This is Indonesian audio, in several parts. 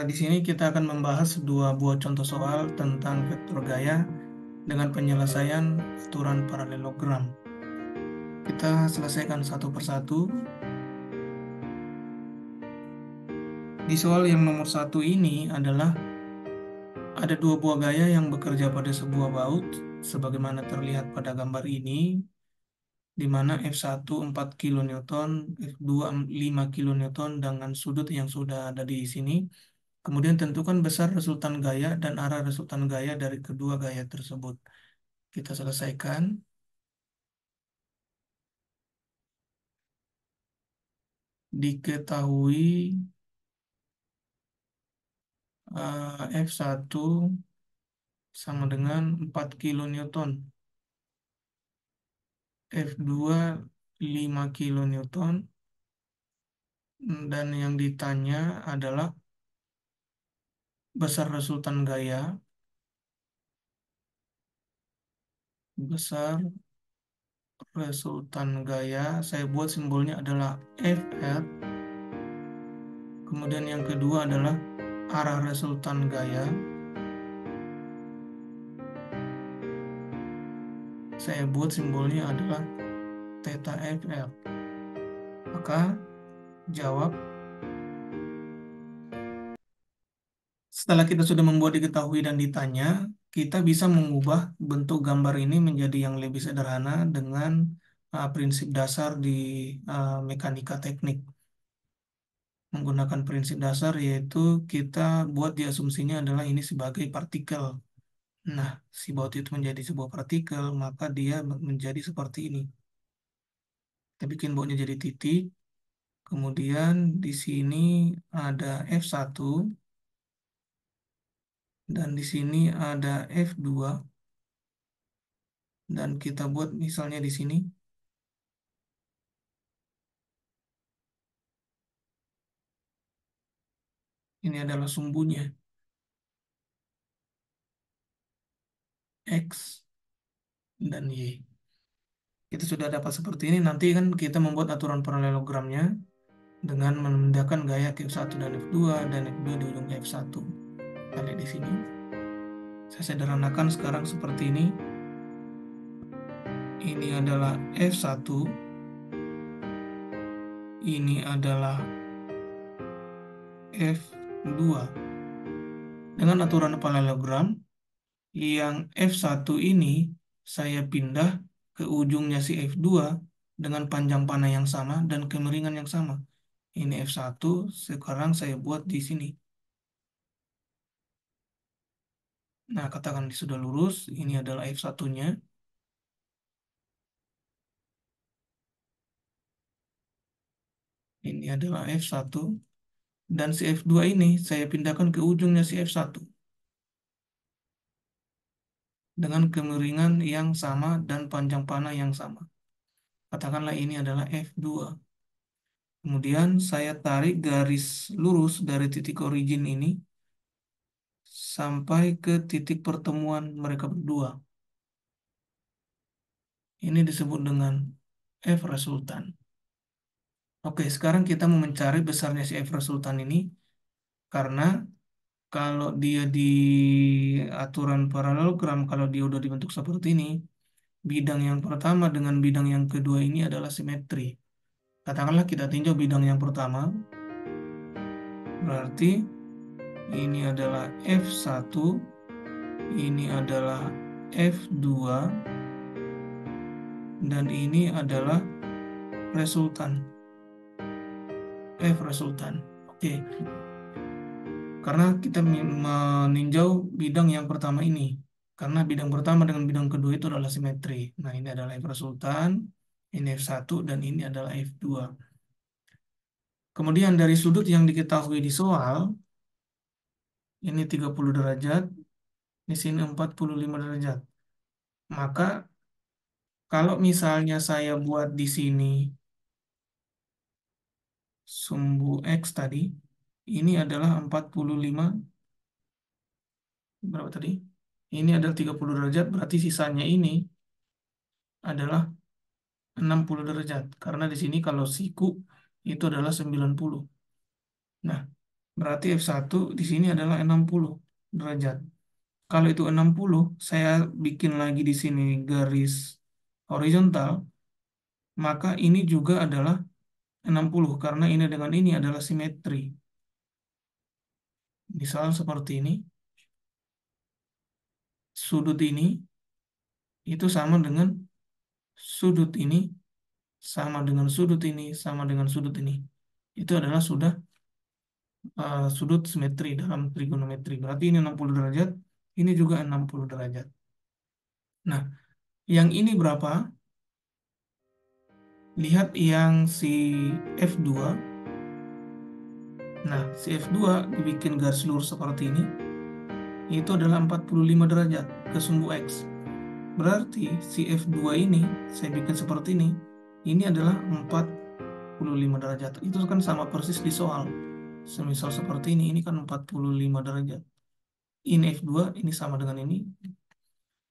Di sini kita akan membahas dua buah contoh soal tentang vektor gaya dengan penyelesaian aturan paralelogram. Kita selesaikan satu persatu. Di soal yang nomor satu ini adalah ada dua buah gaya yang bekerja pada sebuah baut, sebagaimana terlihat pada gambar ini, di mana F1 4 kilonewton, F2 5 kilonewton dengan sudut yang sudah ada di sini. Kemudian tentukan besar resultan gaya dan arah resultan gaya dari kedua gaya tersebut. Kita selesaikan. Diketahui F1 sama dengan 4 kilonewton, F2 5 kilonewton, dan yang ditanya adalah besar resultan gaya. Besar resultan gaya, saya buat simbolnya adalah Fr. Kemudian yang kedua adalah arah resultan gaya. Saya buat simbolnya adalah theta Fr. Maka jawab, setelah kita sudah membuat diketahui dan ditanya, kita bisa mengubah bentuk gambar ini menjadi yang lebih sederhana dengan prinsip dasar di mekanika teknik. Menggunakan prinsip dasar yaitu kita buat di asumsinya adalah ini sebagai partikel. Nah, si baut itu menjadi sebuah partikel, maka dia menjadi seperti ini. Kita bikin bautnya jadi titik, kemudian di sini ada F1, dan di sini ada F2, dan kita buat misalnya di sini ini adalah sumbunya X dan Y. Kita sudah dapat seperti ini. Nanti kan kita membuat aturan paralelogramnya dengan memindahkan gaya ke F1 dan F2 dan F2 di ujung F1. Kita lihat di sini. Saya sederhanakan sekarang seperti ini. Ini adalah F1. Ini adalah F2. Dengan aturan paralelogram, yang F1 ini saya pindah ke ujungnya si F2 dengan panjang panah yang sama dan kemiringan yang sama. Ini F1, sekarang saya buat di sini. Nah, katakan sudah lurus, ini adalah F1-nya. Ini adalah F1. Dan si F2 ini saya pindahkan ke ujungnya si F1. Dengan kemiringan yang sama dan panjang panah yang sama. Katakanlah ini adalah F2. Kemudian saya tarik garis lurus dari titik origin ini sampai ke titik pertemuan mereka berdua. Ini disebut dengan F resultan. Oke, sekarang kita mau mencari besarnya si F resultan ini karena kalau dia di aturan paralelogram, kalau dia udah dibentuk seperti ini, bidang yang pertama dengan bidang yang kedua ini adalah simetri. Katakanlah kita tinjau bidang yang pertama, berarti ini adalah F1, ini adalah F2, dan ini adalah resultan. F resultan. Oke. Karena kita meninjau bidang yang pertama ini. Karena bidang pertama dengan bidang kedua itu adalah simetri. Nah, ini adalah F resultan, ini F1, dan ini adalah F2. Kemudian dari sudut yang diketahui di soal, ini 30 derajat, di sini 45 derajat. Maka kalau misalnya saya buat di sini sumbu X tadi, ini adalah 45, berapa tadi? Ini adalah 30 derajat, berarti sisanya ini adalah 60 derajat. Karena di sini kalau siku itu adalah 90. Nah, Berarti F1 di sini adalah 60 derajat. Kalau itu 60, saya bikin lagi di sini garis horizontal, maka ini juga adalah 60 karena ini dengan ini adalah simetri. Misal seperti ini, sudut ini itu sama dengan sudut ini, sama dengan sudut ini, sama dengan sudut ini. Itu adalah sudah sudut simetri dalam trigonometri. Berarti ini 60 derajat, ini juga 60 derajat. Nah, yang ini berapa? Lihat yang si F2. Nah, si F2 dibikin garis lurus seperti ini, itu adalah 45 derajat ke sumbu X. Berarti si F2 ini, saya bikin seperti ini adalah 45 derajat. Itu kan sama persis di soal. Semisal seperti ini kan 45 derajat. Ini F2, ini sama dengan ini,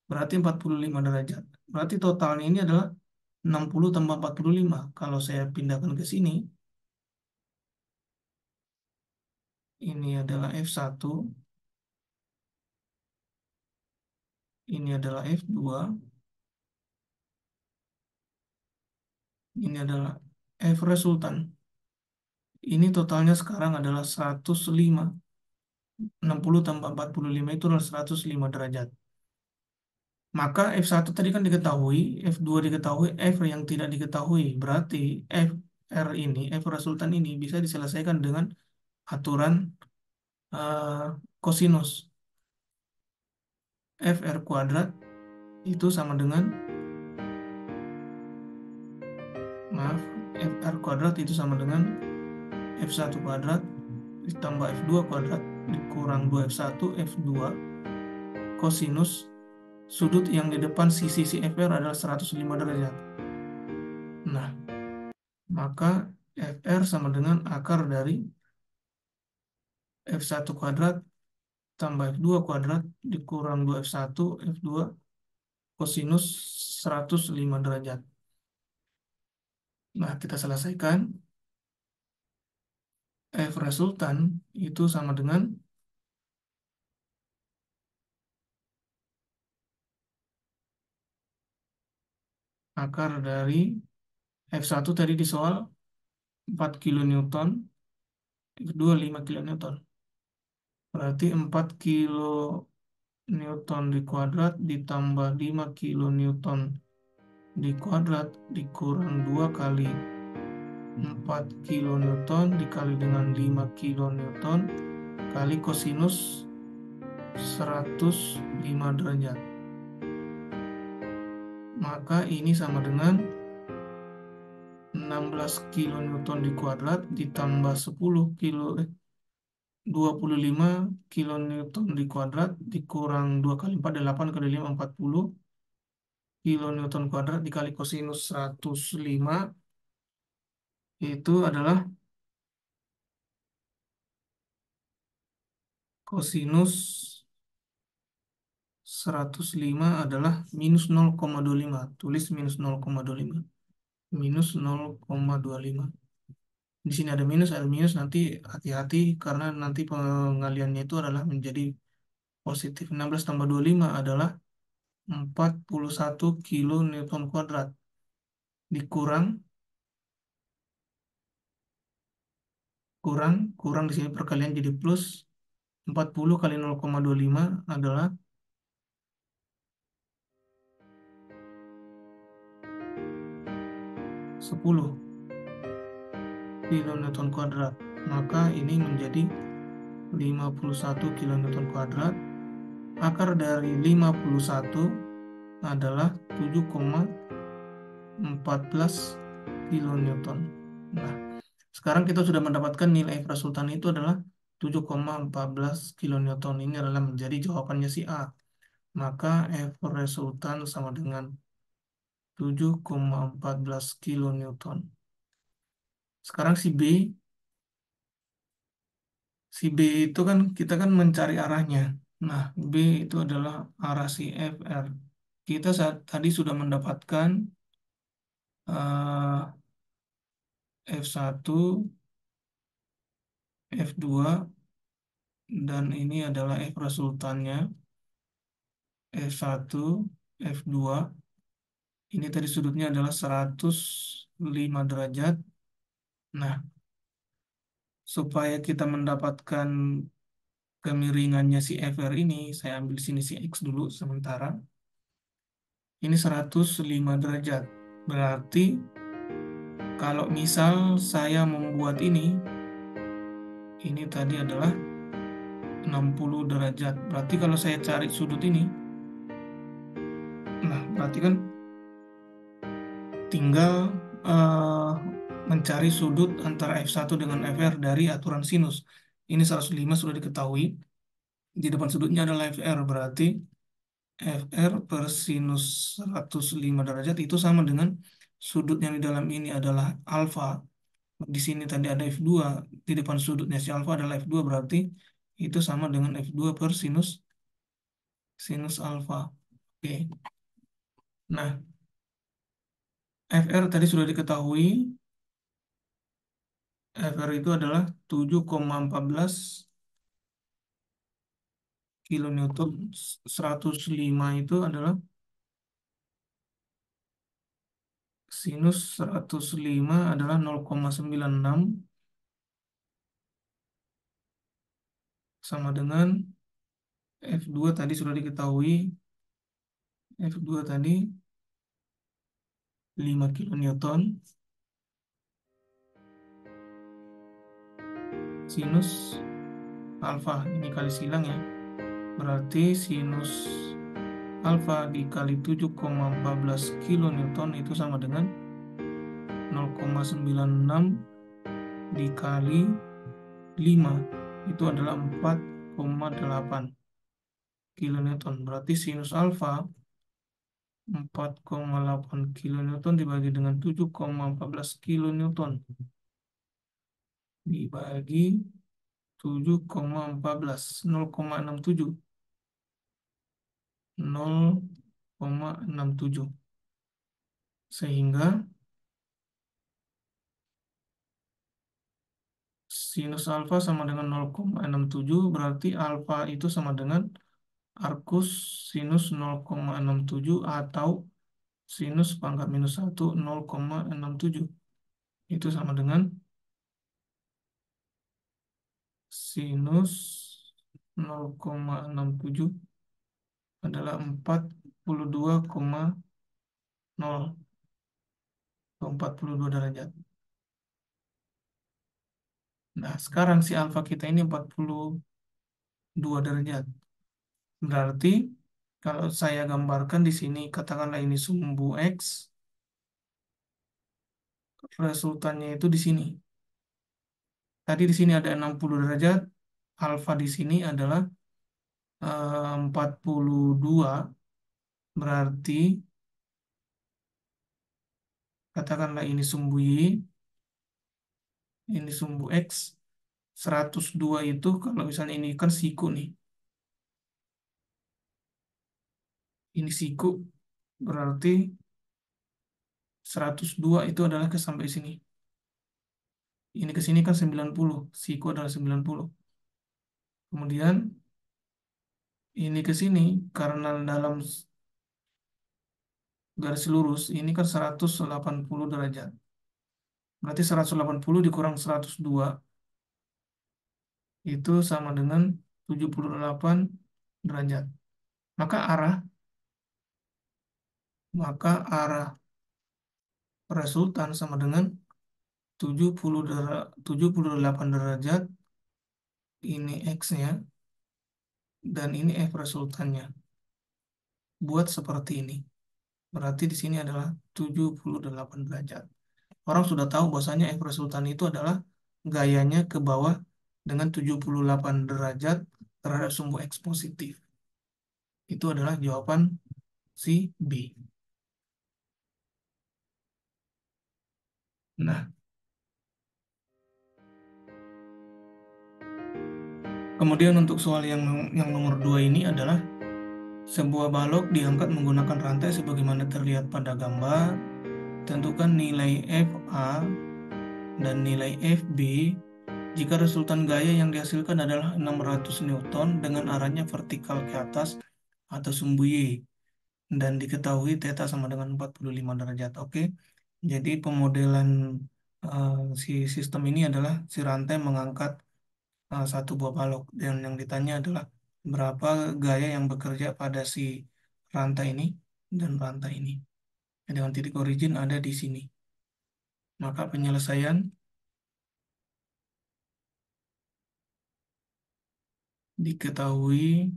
berarti 45 derajat. Berarti totalnya ini adalah 60 tambah 45. Kalau saya pindahkan ke sini, ini adalah F1, ini adalah F2, ini adalah F resultan. Ini totalnya sekarang adalah 105. 60 tambah 45 itu adalah 105 derajat. Maka F1 tadi kan diketahui, F2 diketahui, F yang tidak diketahui. Berarti R ini, F resultan ini bisa diselesaikan dengan aturan kosinus. FR kuadrat itu sama dengan, maaf, FR kuadrat itu sama dengan F1 kuadrat ditambah F2 kuadrat dikurang 2F1 F2 kosinus sudut yang di depan sisi si FR adalah 105 derajat. Nah, maka FR sama dengan akar dari F1 kuadrat tambah F2 kuadrat dikurang 2F1 F2 kosinus 105 derajat. Nah, kita selesaikan. F resultan itu sama dengan akar dari F1 tadi di soal 4 kilonewton, kedua 5 kilonewton. Berarti 4 kilonewton di kuadrat ditambah 5 kilonewton di kuadrat dikurang 2 kali 4 kilonewton dikali dengan 5 kilonewton kali kosinus 105 derajat. Maka ini sama dengan 16 kilonewton di kuadrat ditambah 25 kilonewton di kuadrat dikurang 2 kali 4 8 kali 5 40 kilonewton kuadrat dikali kosinus 105 itu adalah kosinus 105 adalah minus 0,25. Tulis minus 0,25. Minus 0,25. Di sini ada minus, nanti hati-hati karena nanti pengaliannya itu adalah menjadi positif. 16 tambah 25 adalah 41 kilo Newton kuadrat. Dikurang, kurang di sini perkalian jadi plus. 40 kali 0,25 adalah 10 kilonewton kuadrat. Maka ini menjadi 51 kilonewton kuadrat. Akar dari 51 adalah 7,14 kilonewton. Nah, sekarang kita sudah mendapatkan nilai F resultan itu adalah 7,14 kilonewton. Ini adalah menjadi jawabannya si A. Maka F resultan sama dengan 7,14 kilonewton. Sekarang si B, itu kan kita kan mencari arahnya. Nah, B itu adalah arah si FR. Kita tadi sudah mendapatkan F1, F2, dan ini adalah F resultannya, F1, F2. Ini tadi sudutnya adalah 105 derajat. Nah, supaya kita mendapatkan kemiringannya si FR ini, saya ambil sini si X dulu sementara. Ini 105 derajat. Berarti kalau misal saya membuat ini tadi adalah 60 derajat. Berarti kalau saya cari sudut ini, nah berarti kan tinggal eh, mencari sudut antara F1 dengan FR dari aturan sinus. Ini 105 sudah diketahui. Di depan sudutnya adalah FR, berarti FR per sinus 105 derajat itu sama dengan sudut yang di dalam ini adalah alfa. Di sini tadi ada F2, di depan sudutnya si alfa adalah F2, berarti itu sama dengan F2 per sinus alfa. Oke. Nah, FR tadi sudah diketahui. FR itu adalah 7,14 kilonewton. 105 itu adalah sinus 105 adalah 0,96 sama dengan F2 tadi sudah diketahui. F2 tadi 5 kilonewton. Sinus alfa ini kali silang ya. Berarti sinus alfa dikali 7,14 kilonewton itu sama dengan 0,96 dikali 5 itu adalah 4,8 kilonewton. Berarti sinus alfa 4,8 kilonewton dibagi dengan 7,14 kilonewton dibagi 7,14, 0,67, 0,67. Sehingga sinus alfa sama dengan 0,67, berarti alfa itu sama dengan arcus sinus 0,67 atau sinus pangkat minus 1 0,67. Itu sama dengan sinus 0,67 adalah 42,0 atau 42 derajat. Nah, sekarang si alfa kita ini 42 derajat. Berarti kalau saya gambarkan di sini, katakanlah ini sumbu X, resultannya itu di sini. Tadi di sini ada 60 derajat, alfa di sini adalah 42, berarti katakanlah ini sumbu Y, ini sumbu X, 102 itu kalau misalnya ini kan siku nih, ini siku, berarti 102 itu adalah ke sampai sini. Ini ke sini kan 90, siku adalah 90. Kemudian ini ke sini karena dalam garis lurus ini kan 180 derajat. Berarti 180 dikurang 102 itu sama dengan 78 derajat. Maka arah maka arah resultan sama dengan 78 derajat, ini X-nya, dan ini F resultannya. Buat seperti ini. Berarti di sini adalah 78 derajat. Orang sudah tahu bahwasanya F resultan itu adalah gayanya ke bawah dengan 78 derajat terhadap sumbu X positif. Itu adalah jawaban si B. Nah, kemudian untuk soal yang nomor 2 ini adalah sebuah balok diangkat menggunakan rantai sebagaimana terlihat pada gambar. Tentukan nilai FA dan nilai FB Jika resultan gaya yang dihasilkan adalah 600 Newton dengan arahnya vertikal ke atas atau sumbu Y dan diketahui theta sama dengan 45 derajat. Oke. Jadi pemodelan eh, si sistem ini adalah si rantai mengangkat satu buah balok dan yang ditanya adalah berapa gaya yang bekerja pada si rantai ini dan rantai ini. Dengan titik origin ada di sini. Maka penyelesaian diketahui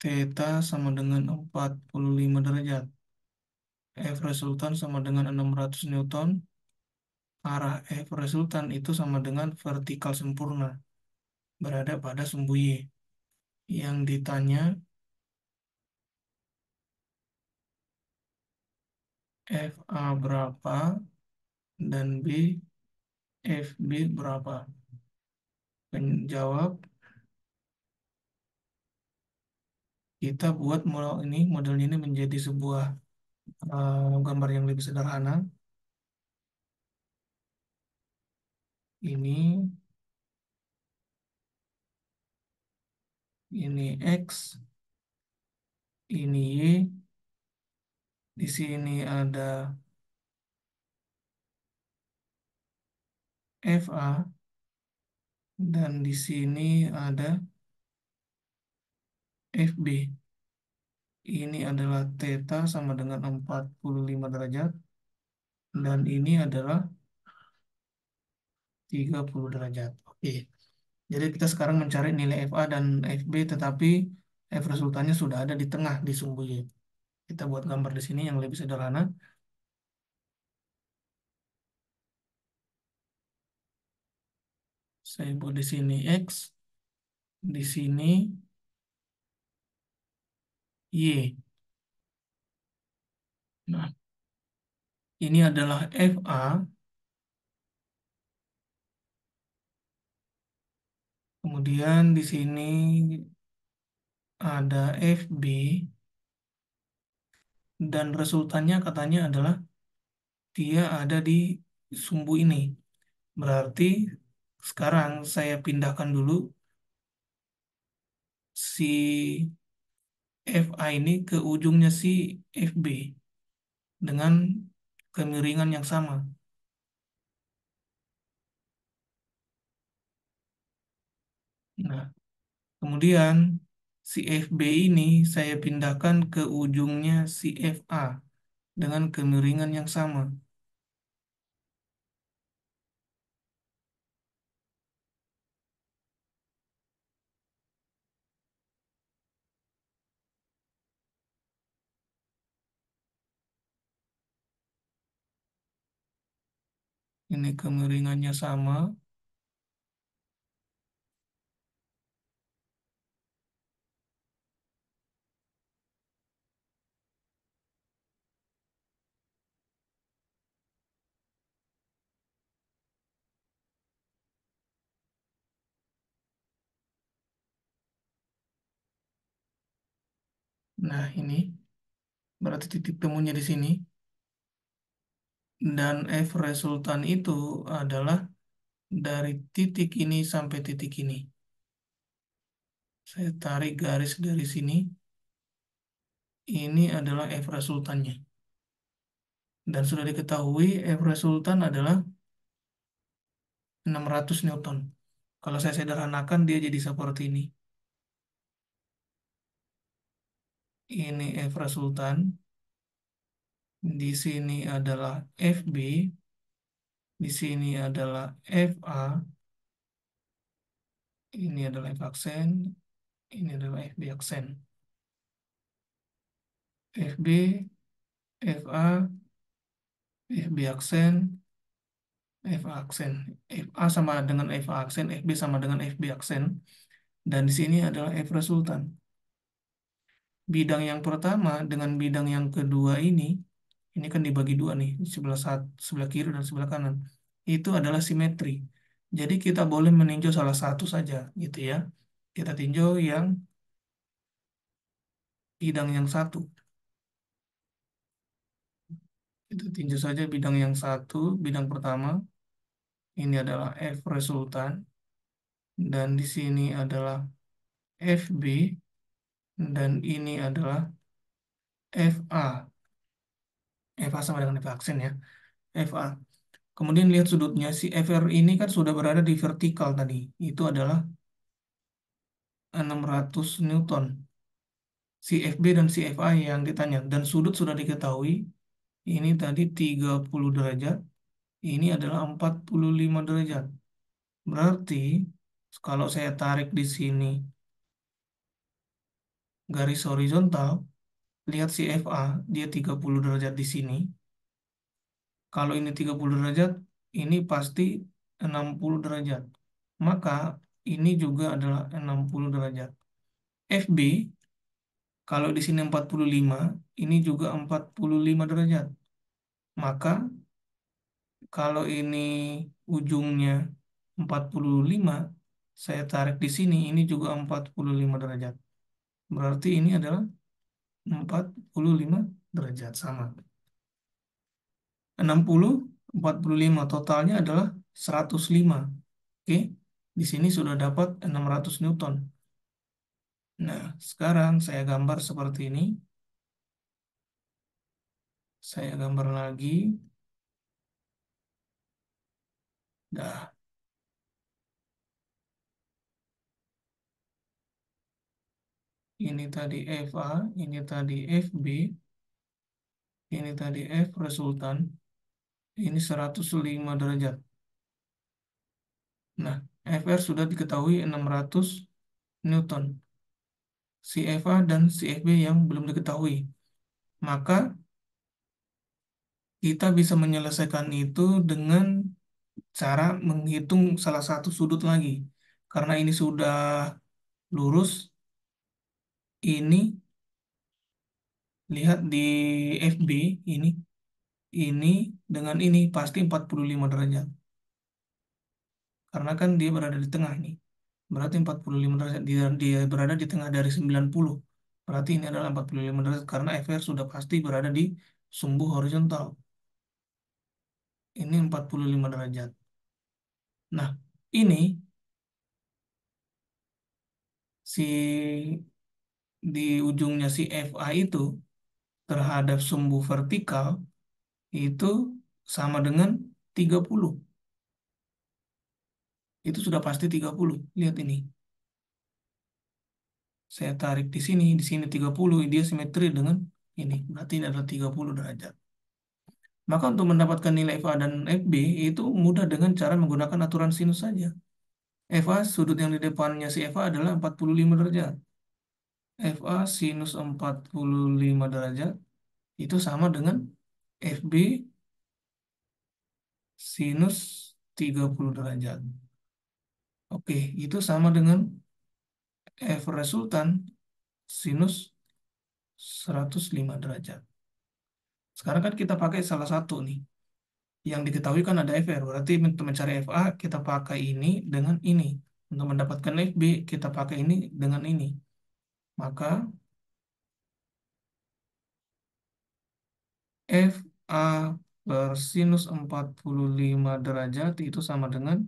theta sama dengan 45 derajat. F resultan sama dengan 600 Newton. Arah F resultan itu sama dengan vertikal sempurna berada pada sumbu Y. Yang ditanya FA berapa dan B FB berapa? Penjawab, kita buat modelnya ini menjadi sebuah gambar yang lebih sederhana. Ini ini X, ini Y, di sini ada FA dan di sini ada FB. Ini adalah theta sama dengan 45 derajat dan ini adalah 30 derajat. Oke. Jadi kita sekarang mencari nilai FA dan FB tetapi F resultannya sudah ada di tengah di sumbu Y. Kita buat gambar di sini yang lebih sederhana. Saya buat di sini X, di sini Y. Nah, ini adalah FA, kemudian di sini ada FB, dan resultannya katanya adalah dia ada di sumbu ini. Berarti sekarang saya pindahkan dulu si FA ini ke ujungnya si FB dengan kemiringan yang sama. Nah, kemudian si FB ini saya pindahkan ke ujungnya si FA dengan kemiringan yang sama. Ini kemiringannya sama. Nah, ini berarti titik temunya di sini. Dan F resultan itu adalah dari titik ini sampai titik ini. Saya tarik garis dari sini. Ini adalah F resultannya. Dan sudah diketahui F resultan adalah 600 Newton. Kalau saya sederhanakan dia jadi seperti ini. Ini F resultan. Di sini adalah FB. Di sini adalah FA. Ini adalah F aksen. Ini adalah FB aksen. FB, FA, FB aksen, FA aksen. FA sama dengan FA aksen, FB sama dengan FB aksen. Dan di sini adalah F resultan. Bidang yang pertama dengan bidang yang kedua ini kan dibagi dua nih, sebelah kiri dan sebelah kanan. Itu adalah simetri. Jadi kita boleh meninjau salah satu saja, gitu ya. Kita tinjau yang bidang yang satu. Kita tinjau saja bidang yang satu, bidang pertama. Ini adalah F resultan dan di sini adalah FB dan ini adalah FA. FA sama dengan F aksen ya. FA. Kemudian lihat sudutnya, si FR ini kan sudah berada di vertikal tadi. Itu adalah 600 Newton. Si FB dan si FA yang ditanya. Dan sudut sudah diketahui, ini tadi 30 derajat, ini adalah 45 derajat. Berarti kalau saya tarik di sini garis horizontal, lihat si FA, dia 30 derajat di sini. Kalau ini 30 derajat, ini pasti 60 derajat. Maka ini juga adalah 60 derajat. FB, kalau di sini 45, ini juga 45 derajat. Maka kalau ini ujungnya 45, saya tarik di sini, ini juga 45 derajat. Berarti ini adalah 45 derajat sama. 60, 45 totalnya adalah 105. Oke, di sini sudah dapat 600 Newton. Nah, sekarang saya gambar seperti ini. Saya gambar lagi. Dah, ini tadi FA, ini tadi FB, ini tadi F resultan, ini 105 derajat. Nah, FR sudah diketahui 600 Newton. Si FA dan si FB yang belum diketahui. Maka kita bisa menyelesaikan itu dengan cara menghitung salah satu sudut lagi. Karena ini sudah lurus, ini lihat di FB ini dengan ini pasti 45 derajat. Karena kan dia berada di tengah nih. Berarti 45 derajat dia berada di tengah dari 90. Berarti ini adalah 45 derajat karena FR sudah pasti berada di sumbu horizontal. Ini 45 derajat. Nah, ini si di ujungnya si FA itu terhadap sumbu vertikal itu sama dengan 30. Itu sudah pasti 30. Lihat ini. Saya tarik di sini 30, dia simetri dengan ini. Berarti ini adalah 30 derajat. Maka untuk mendapatkan nilai FA dan FB itu mudah dengan cara menggunakan aturan sinus saja. FA, sudut yang di depannya si FA adalah 45 derajat. FA sinus 45 derajat itu sama dengan FB sinus 30 derajat. Oke, itu sama dengan F resultan sinus 105 derajat. Sekarang kan kita pakai salah satu nih. Yang diketahui kan ada FR. Berarti untuk mencari FA kita pakai ini dengan ini. Untuk mendapatkan FB kita pakai ini dengan ini. Maka FA per sinus 45 derajat itu sama dengan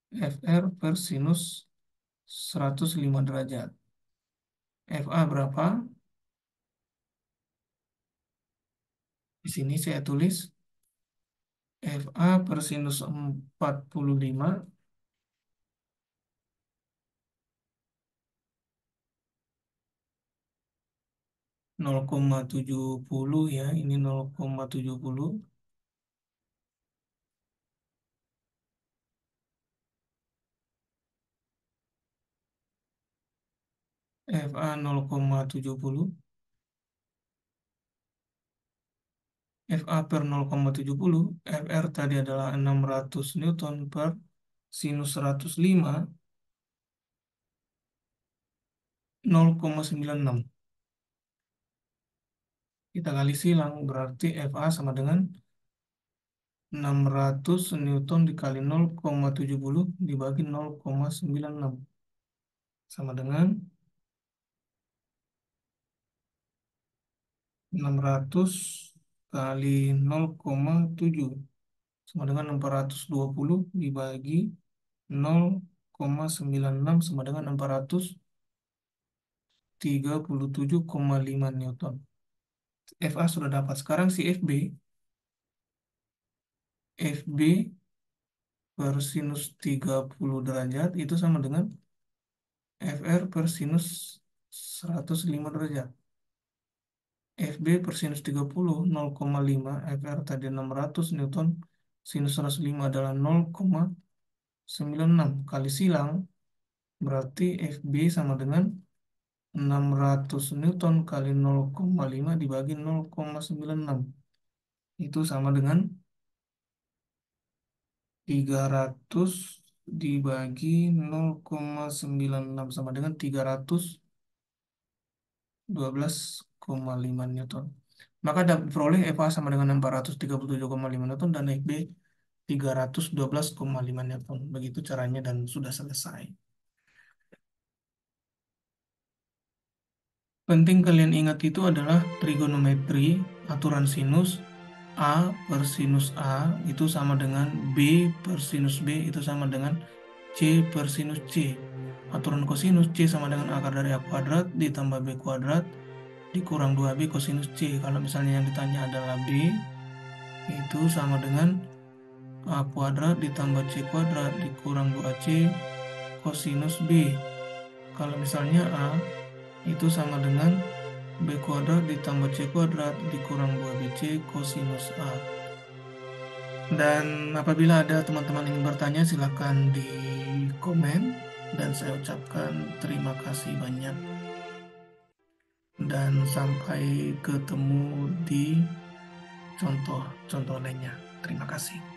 FR per sinus 105 derajat. FA berapa? Di sini saya tulis FA per sinus 45 0,70 ya, ini 0,70. FA 0,70, FA per 0,70, FR tadi adalah 600 Newton per sinus 105, 0,96. Kita kali silang, berarti FA sama dengan 600 Newton dikali 0,70 dibagi 0,96. Sama dengan 600 kali 0,7 sama dengan 420 dibagi 0,96 sama dengan 437,5 Newton. FA sudah dapat. Sekarang si FB per sinus 30 derajat itu sama dengan FR per sinus 105 derajat. FB per sinus 30 0,5, FR tadi 600 Newton, sinus 105 adalah 0,96 kali silang, berarti FB sama dengan 600 Newton kali 0,5 dibagi 0,96. Itu sama dengan 300 dibagi 0,96 sama dengan 312,5 Newton. Maka diperoleh FA sama dengan 437,5 Newton dan FB 312,5 Newton. Begitu caranya dan sudah selesai. Penting kalian ingat itu adalah trigonometri, aturan sinus, A per sinus A itu sama dengan B per sinus B itu sama dengan C per sinus C. Aturan kosinus C sama dengan akar dari A kuadrat ditambah B kuadrat dikurang 2B kosinus C. Kalau misalnya yang ditanya adalah B, itu sama dengan A kuadrat ditambah C kuadrat dikurang 2C kosinus B. Kalau misalnya A, itu sama dengan B kuadrat ditambah C kuadrat dikurang 2BC kosinus A. Dan apabila ada teman-teman ingin bertanya, silakan di komen. Dan saya ucapkan terima kasih banyak. Dan sampai ketemu di contoh-contoh lainnya. Terima kasih.